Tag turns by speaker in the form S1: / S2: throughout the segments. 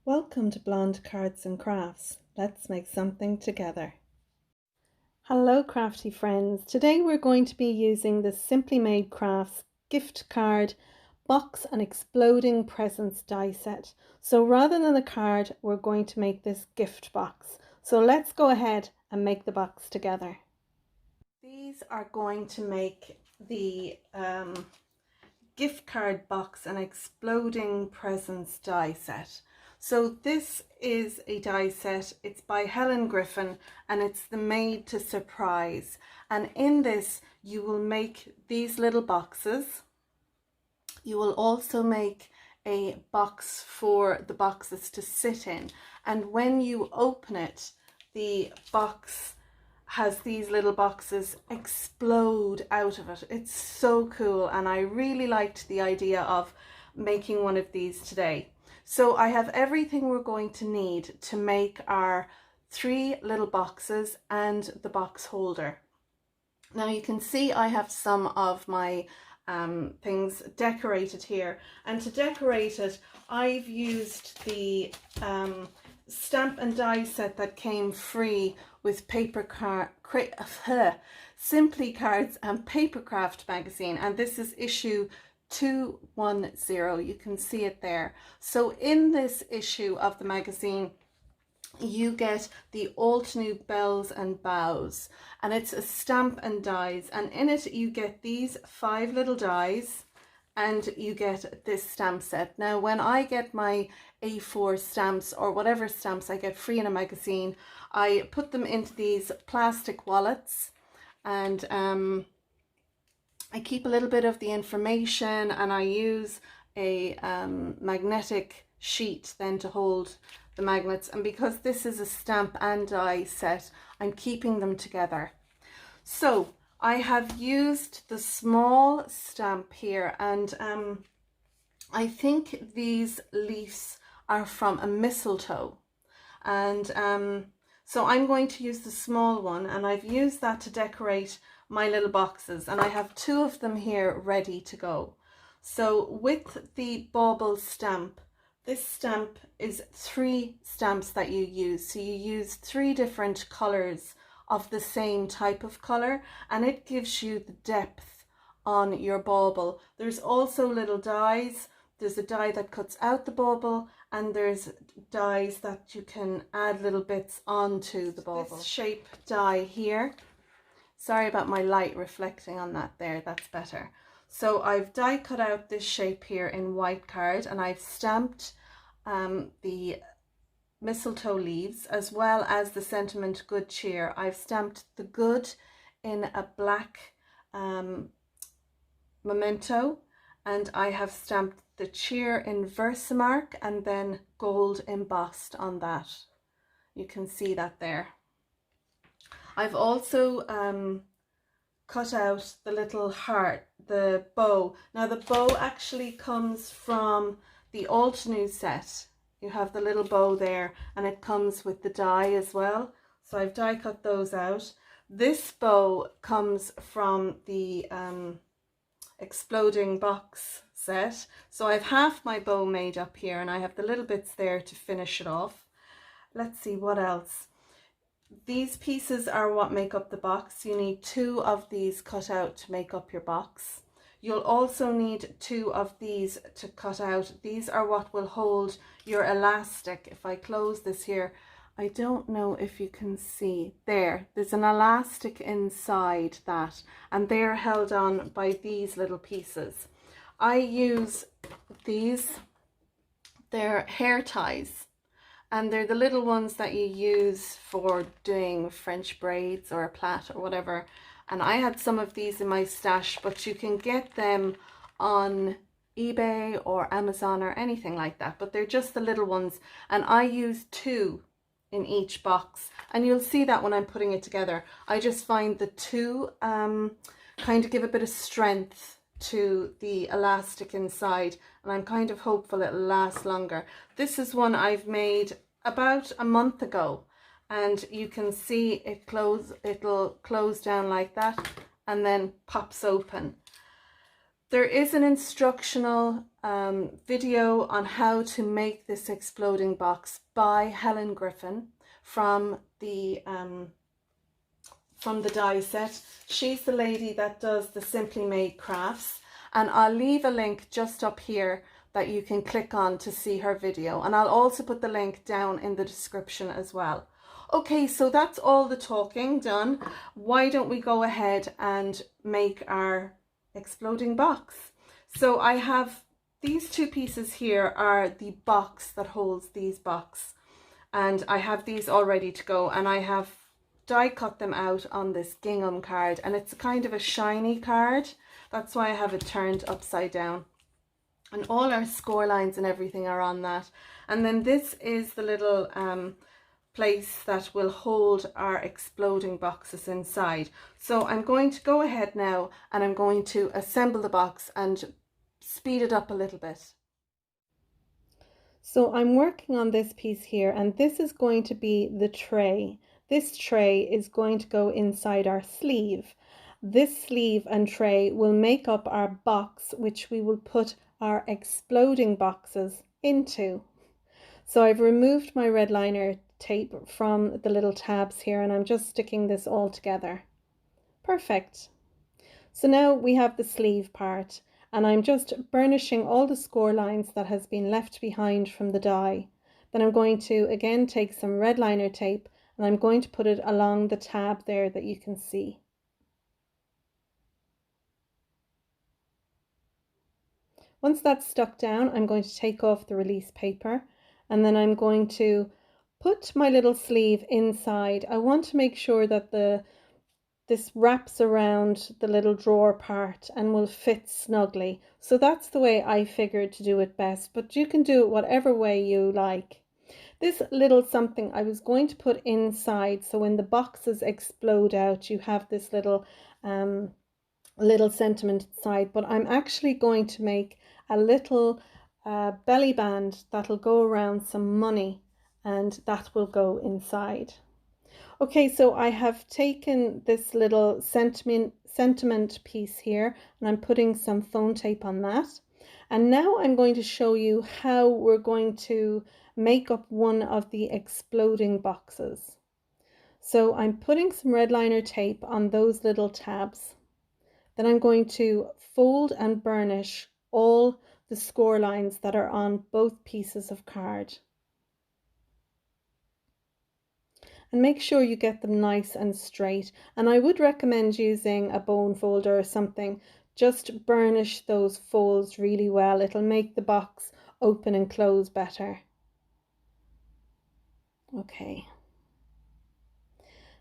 S1: Welcome to Blonde Cards and Crafts. Let's make something together. Hello crafty friends. Today we're going to be using the Simply Made Crafts gift card box and exploding presents die set. So rather than a card, we're going to make this gift box. So let's go ahead and make the box together. These are going to make the gift card box and exploding presents die set. So this is a die set. It's by Helen Griffin and it's the Made to Surprise. And in this you will make these little boxes. You will also make a box for the boxes to sit in. And when you open it, the box has these little boxes explode out of it. It's so cool and I really liked the idea of making one of these today. So I have everything we're going to need to make our 3 little boxes and the box holder. Now you can see I have some of my things decorated here, and to decorate it I've used the stamp and die set that came free with Simply Cards and Papercraft magazine, and this is issue 210. You can see it there. So in this issue of the magazine you get the Altenue bells and boughs, and it's a stamp and dies, and in it you get these 5 little dies and you get this stamp set. Now when I get my A4 stamps or whatever stamps I get free in a magazine, I put them into these plastic wallets, and I keep a little bit of the information, and I use a magnetic sheet then to hold the magnets. And because this is a stamp and die set, I'm keeping them together. So I have used the small stamp here, and I think these leaves are from a mistletoe, and so I'm going to use the small one, and I've used that to decorate my little boxes, and I have 2 of them here ready to go. So with the bauble stamp, this stamp is 3 stamps that you use, so you use 3 different colors of the same type of color, and it gives you the depth on your bauble. There's also little dies. There's a die that cuts out the bauble, and there's dies that you can add little bits onto the bauble. This shape die here. Sorry about my light reflecting on that there, that's better. So I've die cut out this shape here in white card, and I've stamped the mistletoe leaves as well as the sentiment good cheer. I've stamped the good in a black memento, and I have stamped the cheer in Versamark and then gold embossed on that. You can see that there. I've also cut out the little heart, the bow. Now the bow actually comes from the Altenue set. You have the little bow there, and it comes with the die as well. So I've die cut those out. This bow comes from the exploding box set. So I've half my bow made up here, and I have the little bits there to finish it off. Let's see what else. These pieces are what make up the box. You need 2 of these cut out to make up your box. You'll also need 2 of these to cut out. These are what will hold your elastic. If I close this here, I don't know if you can see there's an elastic inside that, and they're held on by these little pieces. I use these, they're hair ties, and they're the little ones that you use for doing French braids or a plait or whatever. And I had some of these in my stash, but you can get them on eBay or Amazon or anything like that, but they're just the little ones, and I use 2 in each box, and you'll see that when I'm putting it together. I just find the 2 kind of give a bit of strength to the elastic inside, and I'm kind of hopeful it'll last longer. This is one I've made about a month ago, and you can see it'll close down like that and then pops open. There is an instructional video on how to make this exploding box by Helen Griffin from the die set. She's the lady that does the Simply Made crafts, and I'll leave a link just up here that you can click on to see her video, and I'll also put the link down in the description as well. Okay, so that's all the talking done. Why don't we go ahead and make our exploding box? So I have these two pieces here are the box that holds these boxes, and I have these all ready to go, and I have die cut them out on this gingham card, and it's a kind of a shiny card. That's why I have it turned upside down, and all our score lines and everything are on that. And then this is the little place that will hold our exploding boxes inside. So I'm going to go ahead now and I'm going to assemble the box and speed it up a little bit. So I'm working on this piece here, and this is going to be the tray. This tray is going to go inside our sleeve. This sleeve and tray will make up our box, which we will put our exploding boxes into. So I've removed my red liner tape from the little tabs here, and I'm just sticking this all together. Perfect. So now we have the sleeve part, and I'm just burnishing all the score lines that has been left behind from the die. Then I'm going to again take some red liner tape, and I'm going to put it along the tab there that you can see. Once that's stuck down, I'm going to take off the release paper, and then I'm going to put my little sleeve inside. I want to make sure that this wraps around the little drawer part and will fit snugly. So that's the way I figured to do it best, but you can do it whatever way you like. This little something I was going to put inside, so when the boxes explode out, you have this little sentiment inside, but I'm actually going to make a little belly band that'll go around some money, and that will go inside. Okay, so I have taken this little sentiment piece here, and I'm putting some phone tape on that. And now I'm going to show you how we're going to make up one of the exploding boxes. So I'm putting some red liner tape on those little tabs. Then I'm going to fold and burnish all the score lines that are on both pieces of card. And make sure you get them nice and straight. And I would recommend using a bone folder or something. Just burnish those folds really well. It'll make the box open and close better. Okay.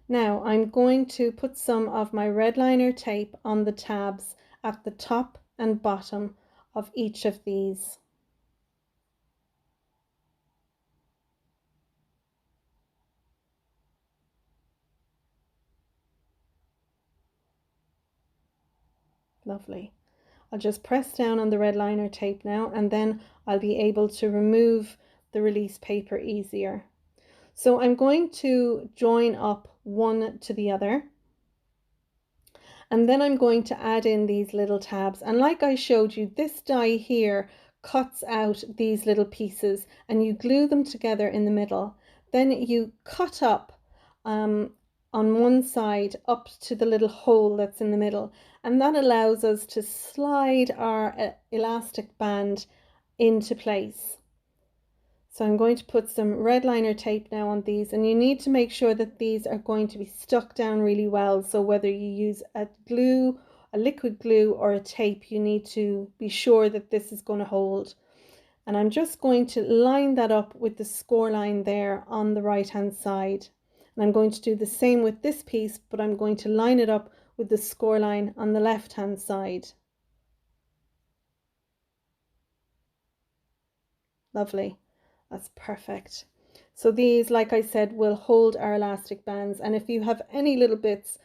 S1: Now I'm going to put some of my red liner tape on the tabs at the top and bottom of each of these. Lovely. I'll just press down on the red liner tape now, and then I'll be able to remove the release paper easier. So I'm going to join up one to the other, and then I'm going to add in these little tabs. And like I showed you, this die here cuts out these little pieces, and you glue them together in the middle. Then you cut up on one side up to the little hole that's in the middle, and that allows us to slide our elastic band into place. So I'm going to put some red liner tape now on these, and you need to make sure that these are going to be stuck down really well. So whether you use a glue, a liquid glue, or a tape, you need to be sure that this is going to hold. And I'm just going to line that up with the score line there on the right hand side. And I'm going to do the same with this piece, but I'm going to line it up with the score line on the left hand side. Lovely. That's perfect. So these, like I said, will hold our elastic bands. And if you have any little bits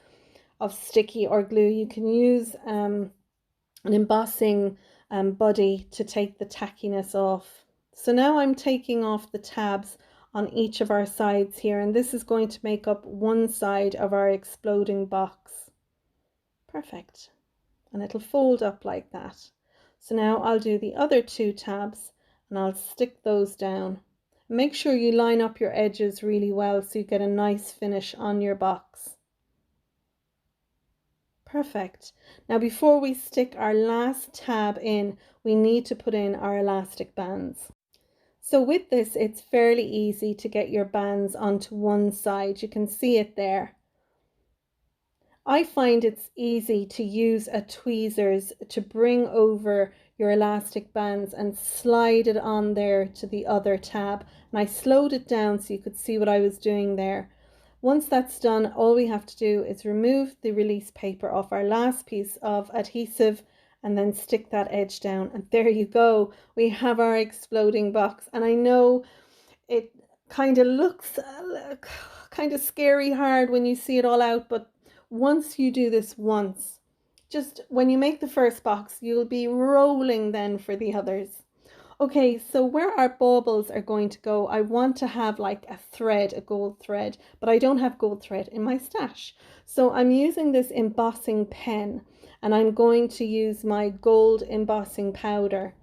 S1: of sticky or glue, you can use an embossing buddy to take the tackiness off. So now I'm taking off the tabs on each of our sides here, and this is going to make up one side of our exploding box. Perfect. and it'll fold up like that. So now I'll do the other 2 tabs and I'll stick those down. Make sure you line up your edges really well so you get a nice finish on your box. Perfect. Now before we stick our last tab in, we need to put in our elastic bands. So with this, it's fairly easy to get your bands onto one side. You can see it there. I find it's easy to use a tweezers to bring over your elastic bands and slide it on there to the other tab. And I slowed it down so you could see what I was doing there. Once that's done, all we have to do is remove the release paper off our last piece of adhesive and then stick that edge down. And there you go. We have our exploding box. And I know it kind of looks kind of scary hard when you see it all out, but once you do this once, just when you make the first box, you'll be rolling then for the others. Okay, so where our baubles are going to go, I want to have like a thread, a gold thread, but I don't have gold thread in my stash. So I'm using this embossing pen and I'm going to use my gold embossing powder.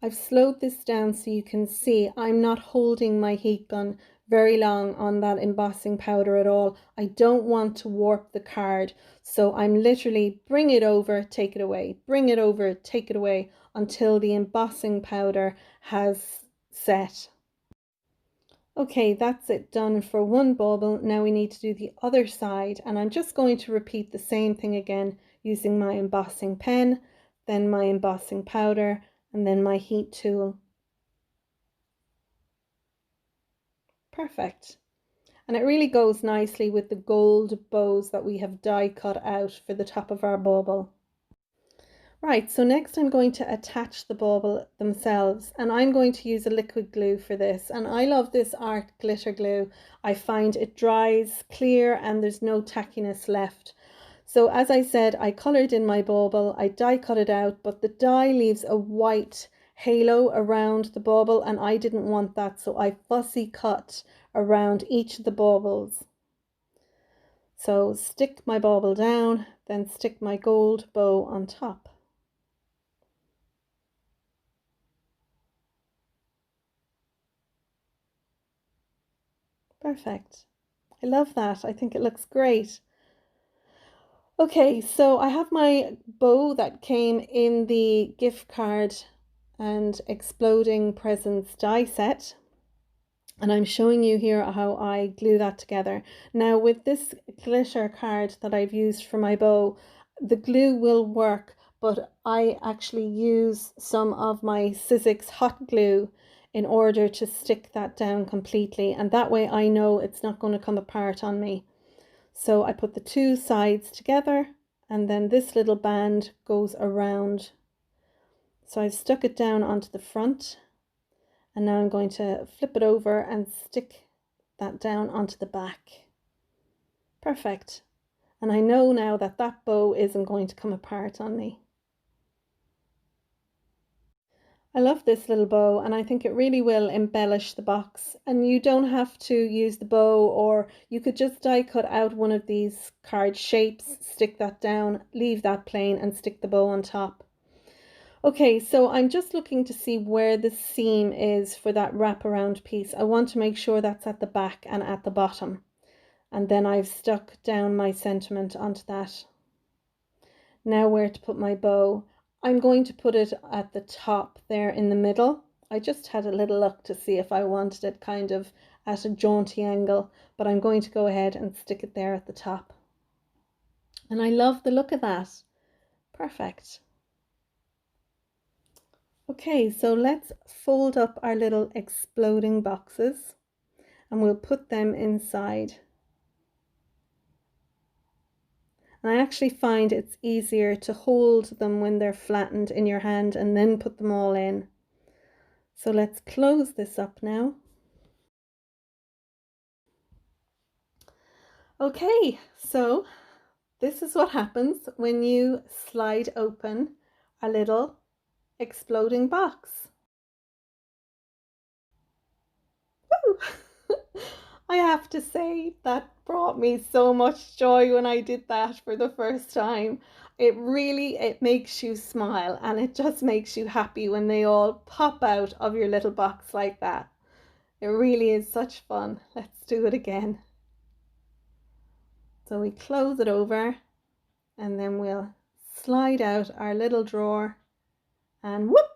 S1: I've slowed this down so you can see I'm not holding my heat gun very long on that embossing powder at all. I don't want to warp the card, so I'm literally bring it over, take it away, bring it over, take it away until the embossing powder has set. Okay, that's it done for one bauble. Now we need to do the other side, and I'm just going to repeat the same thing again using my embossing pen, then my embossing powder, and then my heat tool. Perfect. And it really goes nicely with the gold bows that we have die cut out for the top of our bauble. Right, so next I'm going to attach the bauble themselves, and I'm going to use a liquid glue for this. And I love this art glitter glue. I find it dries clear and there's no tackiness left. So as I said, I coloured in my bauble, I die cut it out, but the die leaves a white halo around the bauble and I didn't want that, so I fussy cut around each of the baubles. So stick my bauble down, then stick my gold bow on top. Perfect. I love that. I think it looks great. Okay, so I have my bow that came in the gift card and exploding presents die set, and I'm showing you here how I glue that together. Now with this glitter card that I've used for my bow, the glue will work, but I actually use some of my Sizzix hot glue in order to stick that down completely, and that way I know it's not going to come apart on me. So I put the 2 sides together and then this little band goes around. So I've stuck it down onto the front and now I'm going to flip it over and stick that down onto the back. Perfect. And I know now that that bow isn't going to come apart on me. I love this little bow and I think it really will embellish the box, and you don't have to use the bow, or you could just die cut out one of these card shapes, stick that down, leave that plain and stick the bow on top. Okay, so I'm just looking to see where the seam is for that wraparound piece. I want to make sure that's at the back and at the bottom, and then I've stuck down my sentiment onto that. Now where to put my bow. I'm going to put it at the top there in the middle. I just had a little look to see if I wanted it kind of at a jaunty angle, but I'm going to go ahead and stick it there at the top. And I love the look of that. Perfect. Okay, so let's fold up our little exploding boxes and we'll put them inside. And I actually find it's easier to hold them when they're flattened in your hand and then put them all in. So let's close this up now. Okay, so this is what happens when you slide open a little exploding box. Woo! I have to say that brought me so much joy when I did that for the first time. It makes you smile, and it just makes you happy when they all pop out of your little box like that. It really is such fun. Let's do it again. So we close it over, and then we'll slide out our little drawer, and whoop,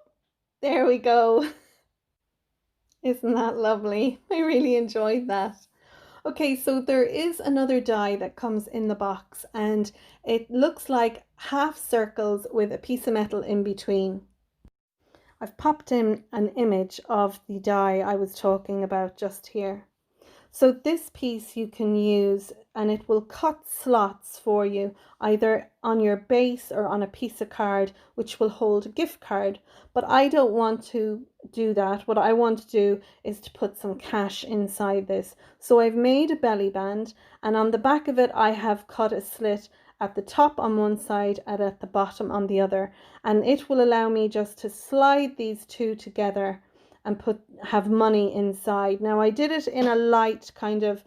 S1: there we go. Isn't that lovely? I really enjoyed that. Okay, so there is another die that comes in the box, and it looks like half circles with a piece of metal in between. I've popped in an image of the die I was talking about just here. So this piece you can use, and it will cut slots for you either on your base or on a piece of card which will hold a gift card. But I don't want to do that. What I want to do is to put some cash inside this. So I've made a belly band, and on the back of it I have cut a slit at the top on one side and at the bottom on the other, and it will allow me just to slide these two together and have money inside. Now I did it in a light kind of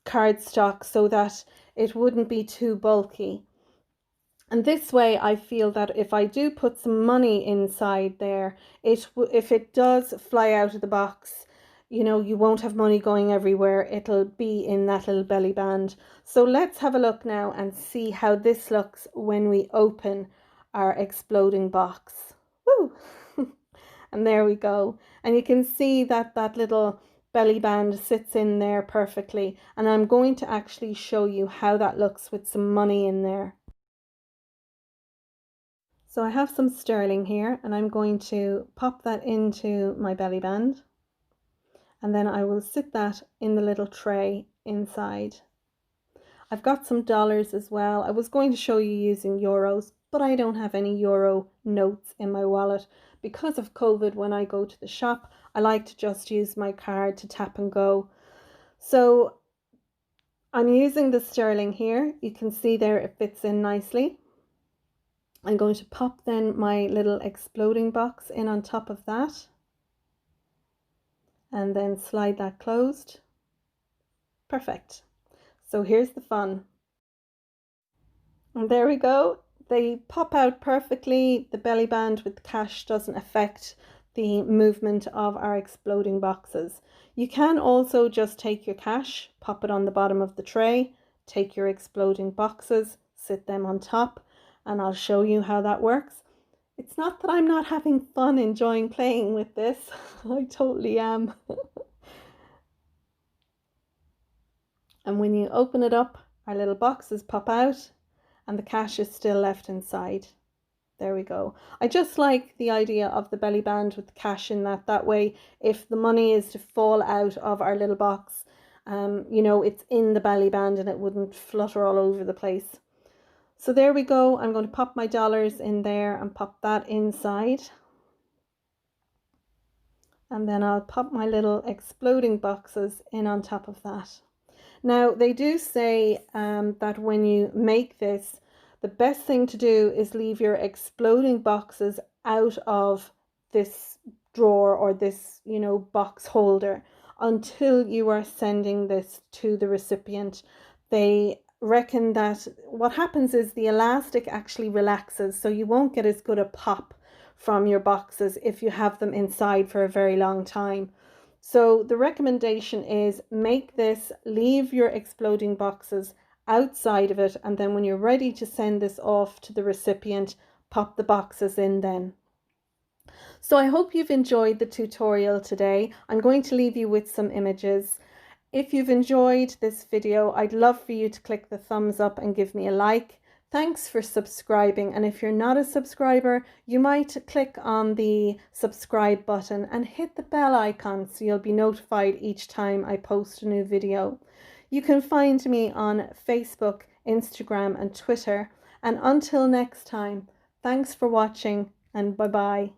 S1: cardstock so that it wouldn't be too bulky. And this way I feel that if I do put some money inside there, if it does fly out of the box, you know, you won't have money going everywhere. It'll be in that little belly band. So let's have a look now and see how this looks when we open our exploding box. Woo! And there we go. And you can see that that little belly band sits in there perfectly. And I'm going to actually show you how that looks with some money in there. So I have some sterling here, and I'm going to pop that into my belly band. And then I will sit that in the little tray inside. I've got some dollars as well. I was going to show you using euros, but I don't have any euro notes in my wallet. Because of COVID, when I go to the shop, I like to just use my card to tap and go. So I'm using the sterling here. You can see there it fits in nicely. I'm going to pop then my little exploding box in on top of that, and then slide that closed. Perfect. So here's the fun. And there we go. They pop out perfectly. The belly band with the cash doesn't affect the movement of our exploding boxes. You can also just take your cash, pop it on the bottom of the tray, take your exploding boxes, sit them on top, and I'll show you how that works. It's not that I'm not having fun enjoying playing with this. I totally am. And when you open it up, our little boxes pop out, and the cash is still left inside. There we go. I just like the idea of the belly band with the cash in that way, if the money is to fall out of our little box, you know, it's in the belly band and it wouldn't flutter all over the place. So there we go. I'm going to pop my dollars in there and pop that inside. And then I'll pop my little exploding boxes in on top of that. Now, they do say that when you make this, the best thing to do is leave your exploding boxes out of this drawer or this, you know, box holder until you are sending this to the recipient. They reckon that what happens is the elastic actually relaxes, so you won't get as good a pop from your boxes if you have them inside for a very long time. So the recommendation is make this, leave your exploding boxes outside of it, and then when you're ready to send this off to the recipient, pop the boxes in then. So I hope you've enjoyed the tutorial today. I'm going to leave you with some images. If you've enjoyed this video, I'd love for you to click the thumbs up and give me a like. Thanks for subscribing, and if you're not a subscriber, you might click on the subscribe button and hit the bell icon so you'll be notified each time I post a new video. You can find me on Facebook, Instagram and Twitter. And until next time, thanks for watching, and bye-bye.